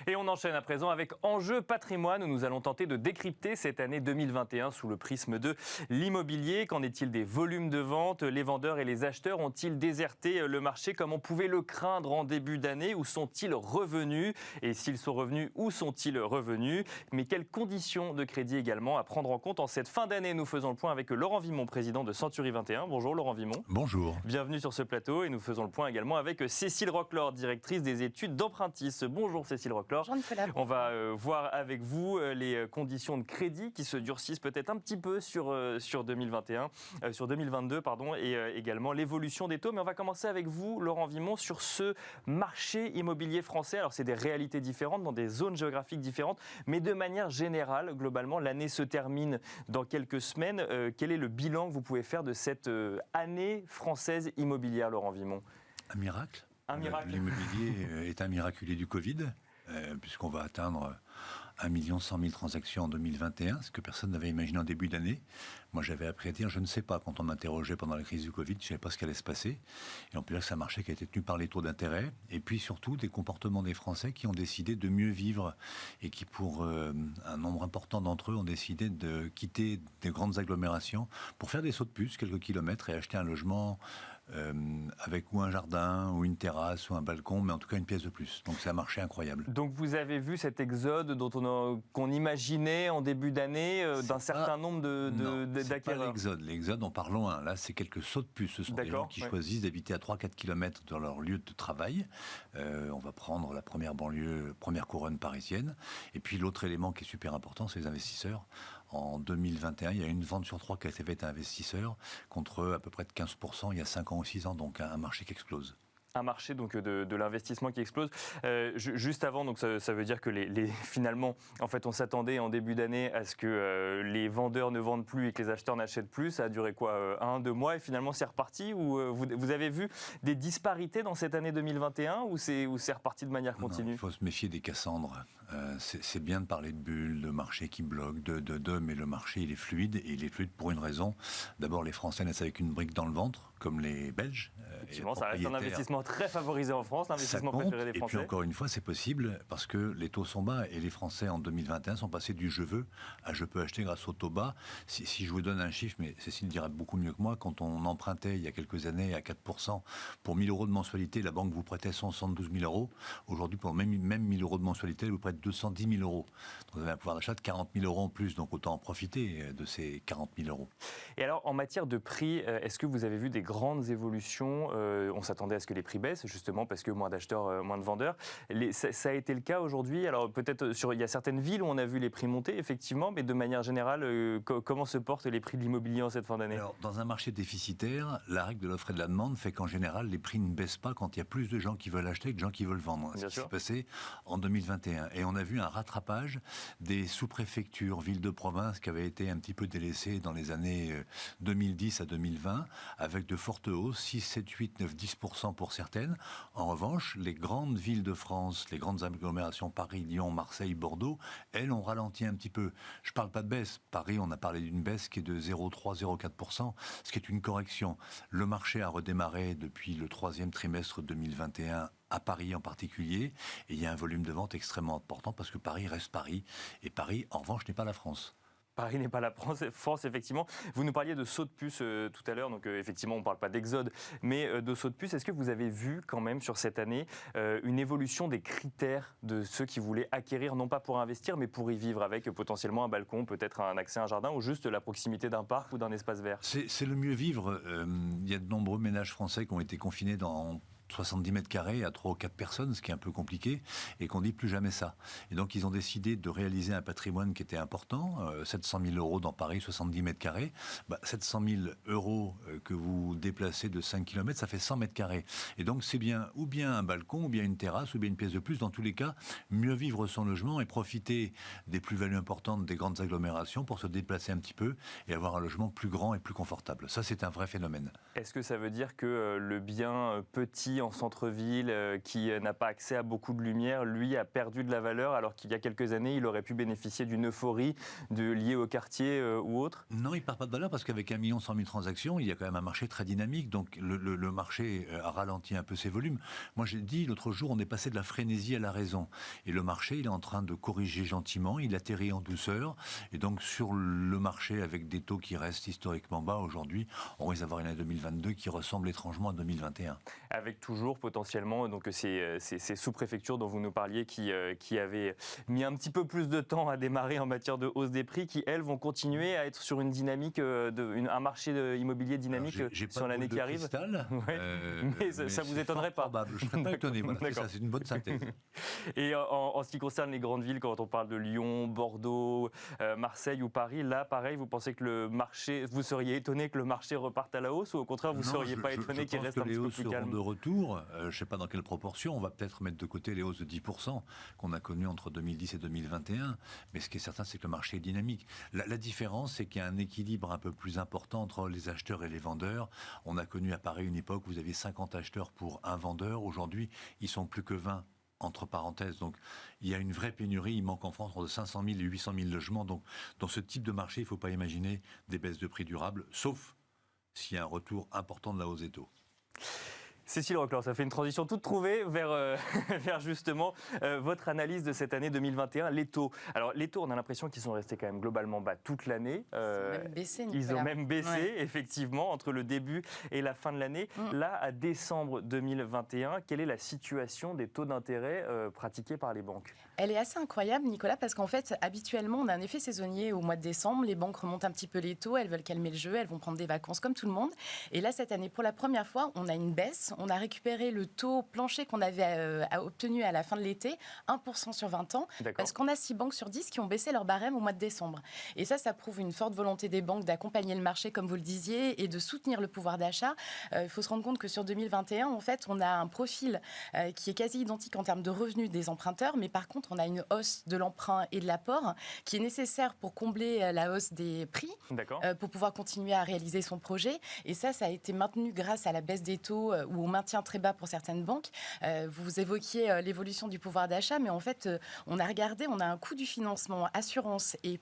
Et on enchaîne à présent avec Enjeu patrimoine où nous allons tenter de décrypter cette année 2021 sous le prisme de l'immobilier. Qu'en est-il des volumes de vente? Les vendeurs et les acheteurs ont-ils déserté le marché comme on pouvait le craindre en début d'année? Où sont-ils revenus? Et s'ils sont revenus, où sont-ils revenus? Mais quelles conditions de crédit également à prendre en compte en cette fin d'année? Nous faisons le point avec Laurent Vimont, président de Century 21. Bonjour Laurent Vimont. Bonjour. Bienvenue sur ce plateau et nous faisons le point également avec Cécile Roclor, directrice des études d'Empruntis. Bonjour Cécile Roclor. Bonjour Nicolas. On va voir avec vous les conditions de crédit qui se durcissent peut-être un petit peu sur 2022 pardon, et également l'évolution des taux. Mais on va commencer avec vous, Laurent Vimont, sur ce marché immobilier français. Alors c'est des réalités différentes dans des zones géographiques différentes, mais de manière générale, globalement, l'année se termine dans quelques semaines. Quel est le bilan que vous pouvez faire de cette année française immobilière, Laurent Vimont? Un miracle. Un miracle. L'immobilier est un miraculé du Covid, puisqu'on va atteindre 1 100 000 transactions en 2021, ce que personne n'avait imaginé en début d'année. Moi, j'avais appris à dire, je ne sais pas, quand on m'interrogeait pendant la crise du Covid, je ne savais pas ce qui allait se passer. Et on peut dire que c'est un marché qui a été tenu par les taux d'intérêt, et puis surtout des comportements des Français qui ont décidé de mieux vivre, et qui, pour un nombre important d'entre eux, ont décidé de quitter des grandes agglomérations pour faire des sauts de puce, quelques kilomètres, et acheter un logement avec ou un jardin, ou une terrasse, ou un balcon, mais en tout cas une pièce de plus. Donc c'est un marché incroyable. Donc vous avez vu cet exode qu'on imaginait en début d'année d'un certain nombre d'acquéreurs? C'est pas l'exode, on part loin. Là, c'est quelques sauts de puce. Ce sont des gens qui choisissent d'habiter à 3-4 km de leur lieu de travail. On va prendre la première banlieue, première couronne parisienne. Et puis l'autre élément qui est super important, c'est les investisseurs. En 2021, il y a une vente sur 3 qui a été faite à investisseurs, contre à peu près de 15% il y a 5 ans ou 6 ans, donc un marché qui explose. Un marché donc de l'investissement qui explose. Juste avant, donc ça veut dire que finalement, en fait, on s'attendait en début d'année à ce que les vendeurs ne vendent plus et que les acheteurs n'achètent plus. Ça a duré quoi, 1-2 mois et finalement c'est reparti? Ou vous avez vu des disparités dans cette année 2021 ou c'est reparti de manière continue? Non, il faut se méfier des Cassandres. C'est bien de parler de bulles, de marché qui bloque, mais le marché il est fluide, et il est fluide pour une raison. D'abord, les Français naissent avec une brique dans le ventre, comme les Belges. Effectivement, ça reste un investissement très favorisé en France, l'investissement préféré des Français. Et puis encore une fois, c'est possible parce que les taux sont bas, et les Français en 2021 sont passés du je veux à je peux acheter grâce aux taux bas. Si je vous donne un chiffre, mais Cécile dira beaucoup mieux que moi, quand on empruntait il y a quelques années à 4%, pour 1 000 euros de mensualité, la banque vous prêtait 172 000 euros. Aujourd'hui, pour même 1 000 euros de mensualité, elle vous prête 210 000 euros. Donc vous avez un pouvoir d'achat de 40 000 euros en plus, donc autant en profiter de ces 40 000 euros. Et alors, en matière de prix, est-ce que vous avez vu des grandes évolutions? On s'attendait à ce que les prix baissent, justement, parce que moins d'acheteurs, moins de vendeurs. Ça a été le cas aujourd'hui. Alors, peut-être, il y a certaines villes où on a vu les prix monter, effectivement, mais de manière générale, comment se portent les prix de l'immobilier en cette fin d'année? Alors, dans un marché déficitaire, la règle de l'offre et de la demande fait qu'en général, les prix ne baissent pas quand il y a plus de gens qui veulent acheter que de gens qui veulent vendre. C'est ce qui s'est passé en 2021. Et on a vu un rattrapage des sous-préfectures, villes de province qui avaient été un petit peu délaissées dans les années 2010 à 2020, avec de fortes hausses, 6, 7, 8, 9, 10% pour certaines. En revanche, les grandes villes de France, les grandes agglomérations, Paris, Lyon, Marseille, Bordeaux, elles ont ralenti un petit peu. Je ne parle pas de baisse. Paris, on a parlé d'une baisse qui est de 0,3, 0,4%, ce qui est une correction. Le marché a redémarré depuis le 3e trimestre 2021 à Paris en particulier, et il y a un volume de vente extrêmement important parce que Paris reste Paris, et Paris, en revanche, n'est pas la France. Paris n'est pas la France, effectivement. Vous nous parliez de saut de puce tout à l'heure, donc effectivement, on ne parle pas d'exode, mais de saut de puce. Est-ce que vous avez vu quand même sur cette année une évolution des critères de ceux qui voulaient acquérir, non pas pour investir, mais pour y vivre, avec potentiellement un balcon, peut-être un accès à un jardin, ou juste la proximité d'un parc ou d'un espace vert? C'est le mieux vivre. Il y a de nombreux ménages français qui ont été confinés dans 70 mètres carrés à 3 ou 4 personnes, ce qui est un peu compliqué, et qu'on dit plus jamais ça. Et donc ils ont décidé de réaliser un patrimoine qui était important, 700 000 euros dans Paris, 70 mètres carrés. 700 000 euros que vous déplacez de 5 km, ça fait 100 mètres carrés. Et donc c'est bien, ou bien un balcon, ou bien une terrasse, ou bien une pièce de plus. Dans tous les cas, mieux vivre son logement et profiter des plus-values importantes des grandes agglomérations pour se déplacer un petit peu et avoir un logement plus grand et plus confortable. Ça, c'est un vrai phénomène. Est-ce que ça veut dire que le bien petit vit en centre-ville, qui n'a pas accès à beaucoup de lumière, lui a perdu de la valeur alors qu'il y a quelques années, il aurait pu bénéficier d'une euphorie liée au quartier ou autre? Non, il ne perd pas de valeur parce qu'avec 1 100 000 transactions, il y a quand même un marché très dynamique. Donc le marché a ralenti un peu ses volumes. Moi, j'ai dit l'autre jour, on est passé de la frénésie à la raison. Et le marché, il est en train de corriger gentiment. Il atterrit en douceur. Et donc, sur le marché, avec des taux qui restent historiquement bas aujourd'hui, on risque d'avoir une année 2022 qui ressemble étrangement à 2021. Avec toujours potentiellement donc, ces sous-préfectures dont vous nous parliez qui avaient mis un petit peu plus de temps à démarrer en matière de hausse des prix, qui, elles, vont continuer à être sur une dynamique, un marché immobilier dynamique sur l'année qui arrive. Mais ça ne vous étonnerait pas. Probable. Je ne serais pas étonné. Voilà, c'est une bonne synthèse. Et en ce qui concerne les grandes villes, quand on parle de Lyon, Bordeaux, Marseille ou Paris, là, pareil, vous pensez que le marché, vous seriez étonné que le marché reparte à la hausse, ou au contraire, vous ne seriez pas étonné qu'il reste un petit peu plus calme? De retour, je ne sais pas dans quelle proportion, on va peut-être mettre de côté les hausses de 10% qu'on a connues entre 2010 et 2021, mais ce qui est certain, c'est que le marché est dynamique. La différence, c'est qu'il y a un équilibre un peu plus important entre les acheteurs et les vendeurs. On a connu à Paris une époque où vous aviez 50 acheteurs pour un vendeur. Aujourd'hui, ils sont plus que 20. Entre parenthèses, donc il y a une vraie pénurie, il manque en France entre 500 000 et 800 000 logements, donc dans ce type de marché, il ne faut pas imaginer des baisses de prix durables, sauf s'il y a un retour important de la hausse des taux. Cécile Reclor, ça fait une transition toute trouvée vers justement votre analyse de cette année 2021, les taux. Alors les taux, on a l'impression qu'ils sont restés quand même globalement bas toute l'année. Ils ont même baissé, effectivement, entre le début et la fin de l'année. Là, à décembre 2021, quelle est la situation des taux d'intérêt pratiqués par les banques? Elle est assez incroyable, Nicolas, parce qu'en fait, habituellement, on a un effet saisonnier au mois de décembre. Les banques remontent un petit peu les taux, elles veulent calmer le jeu, elles vont prendre des vacances comme tout le monde. Et là, cette année, pour la première fois, on a une baisse. On a récupéré le taux plancher qu'on avait obtenu à la fin de l'été, 1% sur 20 ans, parce qu'on a 6 banques sur 10 qui ont baissé leur barème au mois de décembre. Et ça prouve une forte volonté des banques d'accompagner le marché, comme vous le disiez, et de soutenir le pouvoir d'achat. Il faut se rendre compte que sur 2021, en fait, on a un profil qui est quasi identique en termes de revenus des emprunteurs, mais par contre, on a une hausse de l'emprunt et de l'apport qui est nécessaire pour combler la hausse des prix, pour pouvoir continuer à réaliser son projet. Et ça a été maintenu grâce à la baisse des taux ou au maintien très bas pour certaines banques. Vous évoquiez l'évolution du pouvoir d'achat, mais en fait, on a regardé, on a un coût du financement, assurance et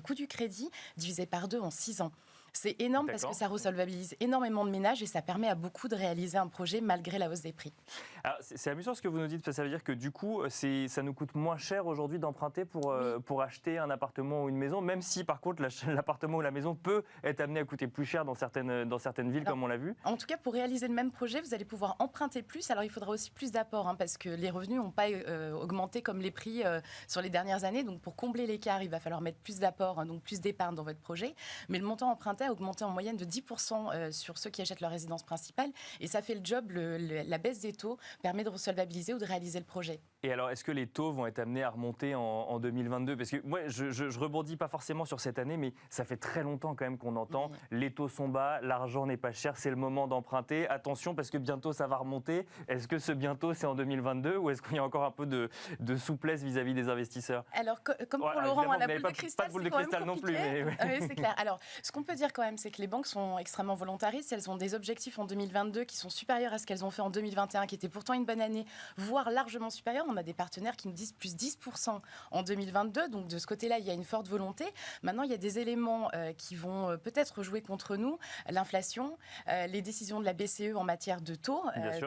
coût du crédit divisé par 2 en 6 ans. C'est énorme parce que ça resolvabilise énormément de ménages et ça permet à beaucoup de réaliser un projet malgré la hausse des prix. Alors, c'est amusant ce que vous nous dites, parce que ça veut dire que du coup, ça nous coûte moins cher aujourd'hui d'emprunter pour acheter un appartement ou une maison, même si par contre l'appartement ou la maison peut être amené à coûter plus cher dans certaines villes, comme on l'a vu. En tout cas, pour réaliser le même projet, vous allez pouvoir emprunter plus. Alors il faudra aussi plus d'apports, parce que les revenus n'ont pas augmenté comme les prix sur les dernières années. Donc pour combler l'écart, il va falloir mettre plus d'apports, donc plus d'épargne dans votre projet. Mais le montant emprunté a augmenté en moyenne de 10% sur ceux qui achètent leur résidence principale. Et ça fait le job. La baisse des taux permet de resolvabiliser ou de réaliser le projet. Et alors, est-ce que les taux vont être amenés à remonter en 2022 ? Parce que moi, je rebondis pas forcément sur cette année, mais ça fait très longtemps quand même qu'on entend les taux sont bas, l'argent n'est pas cher, c'est le moment d'emprunter. Attention, parce que bientôt ça va remonter. Est-ce que ce bientôt, c'est en 2022 ou est-ce qu'il y a encore un peu de souplesse vis-à-vis des investisseurs ? Alors, comme pour Laurent, la boule de cristal, pas de boule de cristal non plus. Mais oui, c'est clair. Alors, ce qu'on peut dire quand même, c'est que les banques sont extrêmement volontaristes. Elles ont des objectifs en 2022 qui sont supérieurs à ce qu'elles ont fait en 2021, qui était pourtant une bonne année, voire largement supérieurs. On a des partenaires qui nous disent plus 10% en 2022. Donc, de ce côté-là, il y a une forte volonté. Maintenant, il y a des éléments qui vont peut-être jouer contre nous. L'inflation, les décisions de la BCE en matière de taux.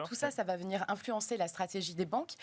Tout ça, ça va venir influencer la stratégie des banques.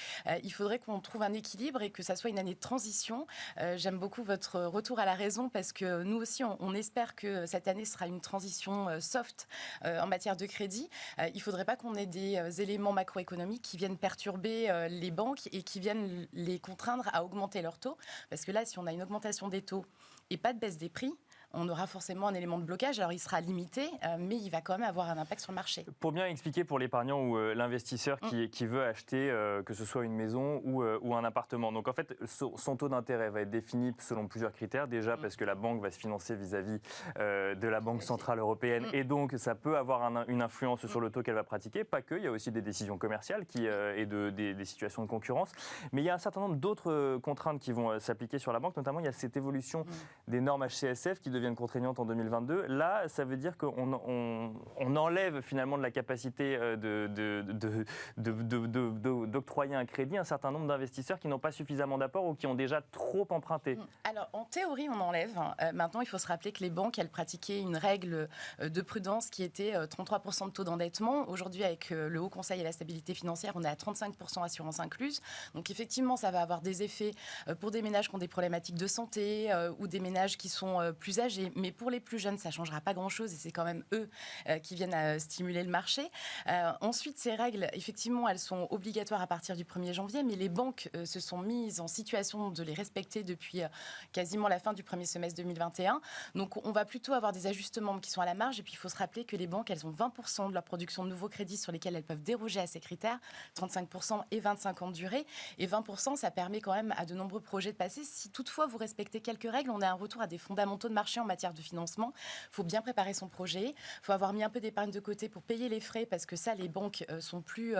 Il faudrait qu'on trouve un équilibre et que ça soit une année de transition. J'aime beaucoup votre retour à la raison parce que nous aussi, on espère que cette année sera une transition soft en matière de crédit. Il ne faudrait pas qu'on ait des éléments macroéconomiques qui viennent perturber les banques et qui viennent les contraindre à augmenter leurs taux. Parce que là, si on a une augmentation des taux et pas de baisse des prix, on aura forcément un élément de blocage. Alors, il sera limité, mais il va quand même avoir un impact sur le marché. Pour bien expliquer pour l'épargnant ou l'investisseur qui veut acheter, que ce soit une maison ou un appartement. Donc, en fait, son taux d'intérêt va être défini selon plusieurs critères. Déjà, parce que la banque va se financer vis-à-vis de la Banque Centrale Européenne. Et donc, ça peut avoir une influence sur le taux qu'elle va pratiquer. Pas que, il y a aussi des décisions commerciales et des situations de concurrence. Mais il y a un certain nombre d'autres contraintes qui vont s'appliquer sur la banque. Notamment, il y a cette évolution des normes HCSF qui deviennent contraignantes en 2022. Là, ça veut dire qu'on enlève finalement de la capacité d'octroyer un crédit à un certain nombre d'investisseurs qui n'ont pas suffisamment d'apport ou qui ont déjà trop emprunté. Alors, en théorie, on enlève. Maintenant, il faut se rappeler que les banques, elles pratiquaient une règle de prudence qui était 33% de taux d'endettement. Aujourd'hui, avec le Haut Conseil à la stabilité financière, on est à 35% assurance incluse. Donc, effectivement, ça va avoir des effets pour des ménages qui ont des problématiques de santé ou des ménages qui sont plus âgés. Mais pour les plus jeunes, ça ne changera pas grand-chose et c'est quand même eux qui viennent à stimuler le marché. Ensuite, ces règles, effectivement, elles sont obligatoires à partir du 1er janvier, mais les banques se sont mises en situation de les respecter depuis quasiment la fin du premier semestre 2021. Donc, on va plutôt avoir des ajustements qui sont à la marge. Et puis, il faut se rappeler que les banques, elles ont 20% de leur production de nouveaux crédits sur lesquels elles peuvent déroger à ces critères, 35% et 25 ans de durée. Et 20%, ça permet quand même à de nombreux projets de passer. Si toutefois vous respectez quelques règles, on a un retour à des fondamentaux de marché en matière de financement. Il faut bien préparer son projet. Il faut avoir mis un peu d'épargne de côté pour payer les frais parce que ça, les banques sont plus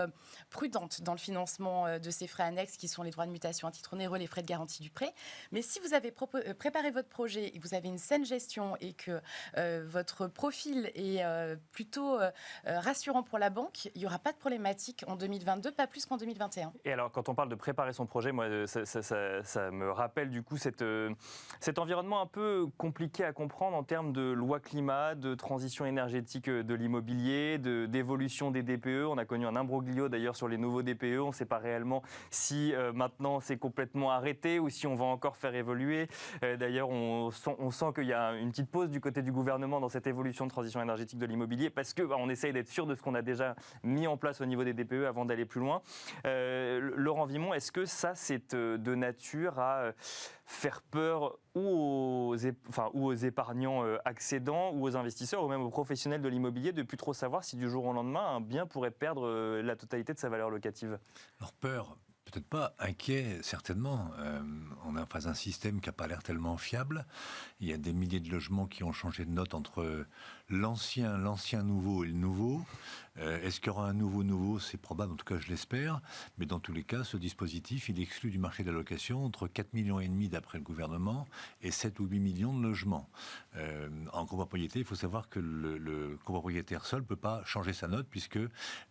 prudentes dans le financement de ces frais annexes qui sont les droits de mutation à titre onéreux, les frais de garantie du prêt. Mais si vous avez préparé votre projet et que vous avez une saine gestion et que votre profil est plutôt rassurant pour la banque, il n'y aura pas de problématique en 2022, pas plus qu'en 2021. Et alors, quand on parle de préparer son projet, moi, ça me rappelle du coup cet environnement un peu compliqué à comprendre en termes de loi climat, de transition énergétique de l'immobilier, d'évolution des DPE. On a connu un imbroglio d'ailleurs sur les nouveaux DPE. On ne sait pas réellement si maintenant c'est complètement arrêté ou si on va encore faire évoluer. D'ailleurs, on sent qu'il y a une petite pause du côté du gouvernement dans cette évolution de transition énergétique de l'immobilier parce qu'on essaye d'être sûr de ce qu'on a déjà mis en place au niveau des DPE avant d'aller plus loin. Laurent Vimont, est-ce que ça, c'est de nature à faire peur ou aux épargnants accédants ou aux investisseurs ou même aux professionnels de l'immobilier de ne plus trop savoir si du jour au lendemain, un bien pourrait perdre la totalité de sa valeur locative? Alors peur, peut-être pas, inquiet, certainement. On est en face d'un système qui n'a pas l'air tellement fiable. Il y a des milliers de logements qui ont changé de note entre l'ancien nouveau et le nouveau. Est-ce qu'il y aura un nouveau? C'est probable, en tout cas je l'espère. Mais dans tous les cas, ce dispositif, il exclut du marché de la location entre 4,5 millions d'après le gouvernement et 7 ou 8 millions de logements. En copropriété, il faut savoir que le copropriétaire seul ne peut pas changer sa note puisque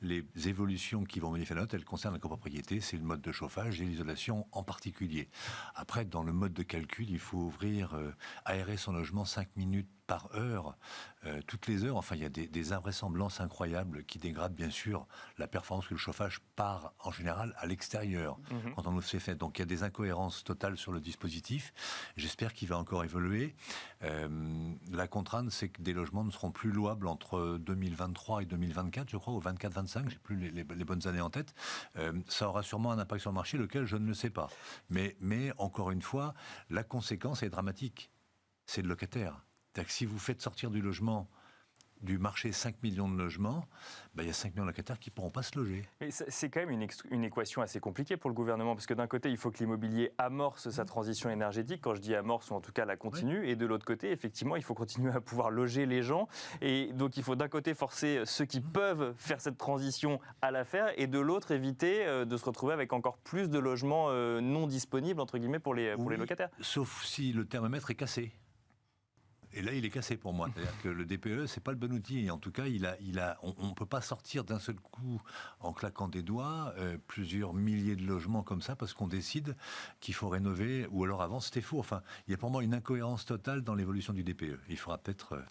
les évolutions qui vont modifier la note, elles concernent la copropriété, c'est le mode de chauffage et l'isolation en particulier. Après, dans le mode de calcul, il faut aérer son logement 5 minutes par heure, toutes les heures. Enfin, il y a des invraisemblances incroyables qui dégradent bien sûr la performance que le chauffage part en général à l'extérieur quand on le fait. Donc il y a des incohérences totales sur le dispositif. J'espère qu'il va encore évoluer. La contrainte, c'est que des logements ne seront plus louables entre 2023 et 2024, je crois, ou 24-25, j'ai plus les bonnes années en tête. Ça aura sûrement un impact sur le marché, lequel je ne le sais pas. Mais encore une fois, la conséquence est dramatique. C'est le locataire. C'est-à-dire que si vous faites sortir du marché 5 millions de logements, il y a 5 millions de locataires qui ne pourront pas se loger. Mais c'est quand même une équation assez compliquée pour le gouvernement, parce que d'un côté, il faut que l'immobilier amorce sa transition énergétique, quand je dis amorce, ou en tout cas la continue, et de l'autre côté, effectivement, il faut continuer à pouvoir loger les gens, et donc il faut d'un côté forcer ceux qui peuvent faire cette transition à la faire, et de l'autre éviter de se retrouver avec encore plus de logements non disponibles, entre guillemets, pour les locataires. Sauf si le thermomètre est cassé. Et là, il est cassé pour moi. C'est-à-dire que le DPE, c'est pas le bon outil. En tout cas, on ne peut pas sortir d'un seul coup, en claquant des doigts, plusieurs milliers de logements comme ça, parce qu'on décide qu'il faut rénover, ou alors avant, c'était faux. Enfin, il y a pour moi une incohérence totale dans l'évolution du DPE. Il faudra peut-être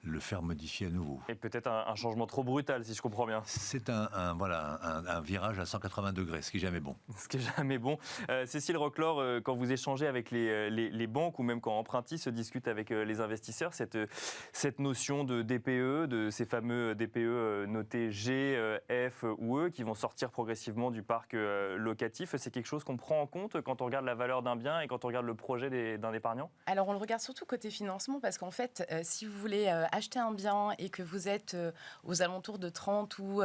le faire modifier à nouveau. Et peut-être un changement trop brutal, si je comprends bien. C'est un virage à 180 degrés, ce qui n'est jamais bon. Ce qui n'est jamais bon. Cécile Roclor, quand vous échangez avec les banques ou même quand Empruntis se discute avec les investisseurs, cette notion de DPE, de ces fameux DPE notés G, F ou E qui vont sortir progressivement du parc locatif, c'est quelque chose qu'on prend en compte quand on regarde la valeur d'un bien et quand on regarde le projet d'un épargnant? Alors on le regarde surtout côté financement parce qu'en fait, si vous voulez achetez un bien et que vous êtes aux alentours de 30 ou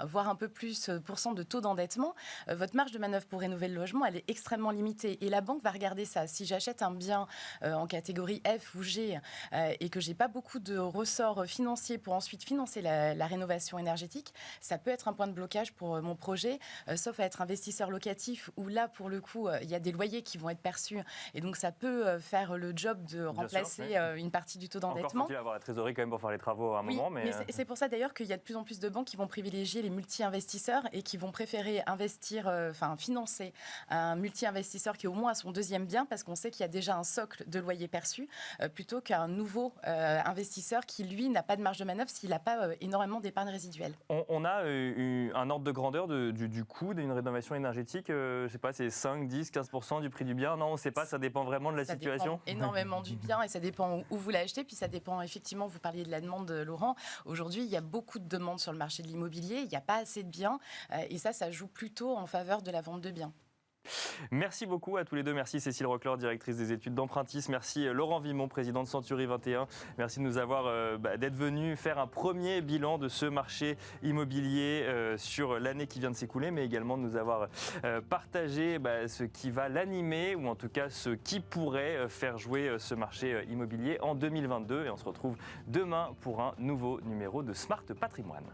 voire un peu plus % de taux d'endettement, votre marge de manœuvre pour rénover le logement, elle est extrêmement limitée. Et la banque va regarder ça. Si j'achète un bien en catégorie F ou G et que j'ai pas beaucoup de ressorts financiers pour ensuite financer la rénovation énergétique, ça peut être un point de blocage pour mon projet, sauf à être investisseur locatif où là, pour le coup, il y a des loyers qui vont être perçus et donc ça peut faire le job de remplacer une partie du taux d'endettement. Encore faut-il avoir la trésorerie quand même pour faire les travaux à un moment. Mais c'est pour ça d'ailleurs qu'il y a de plus en plus de banques qui vont privilégier les multi-investisseurs et qui vont préférer financer un multi-investisseur qui au moins a son deuxième bien parce qu'on sait qu'il y a déjà un socle de loyer perçu plutôt qu'un nouveau investisseur qui, lui, n'a pas de marge de manœuvre s'il n'a pas énormément d'épargne résiduelle. On a un ordre de grandeur du coût d'une rénovation énergétique, je ne sais pas, c'est 5, 10, 15% du prix du bien? Non, on ne sait pas, ça dépend vraiment de la situation. Ça dépend énormément du bien et ça dépend où vous l'achetez, puis ça dépend effectivement, vous parliez de la demande, Laurent. Aujourd'hui, il y a beaucoup de demandes sur le marché de l'immobilier, il n'y a pas assez de biens et ça joue plutôt en faveur de la vente de biens. Merci beaucoup à tous les deux. Merci Cécile Roclor, directrice des études d'Empruntis. Merci Laurent Vimont, président de Century 21. Merci de nous avoir d'être venu faire un premier bilan de ce marché immobilier sur l'année qui vient de s'écouler, mais également de nous avoir partagé ce qui va l'animer ou en tout cas ce qui pourrait faire jouer ce marché immobilier en 2022. Et on se retrouve demain pour un nouveau numéro de Smart Patrimoine.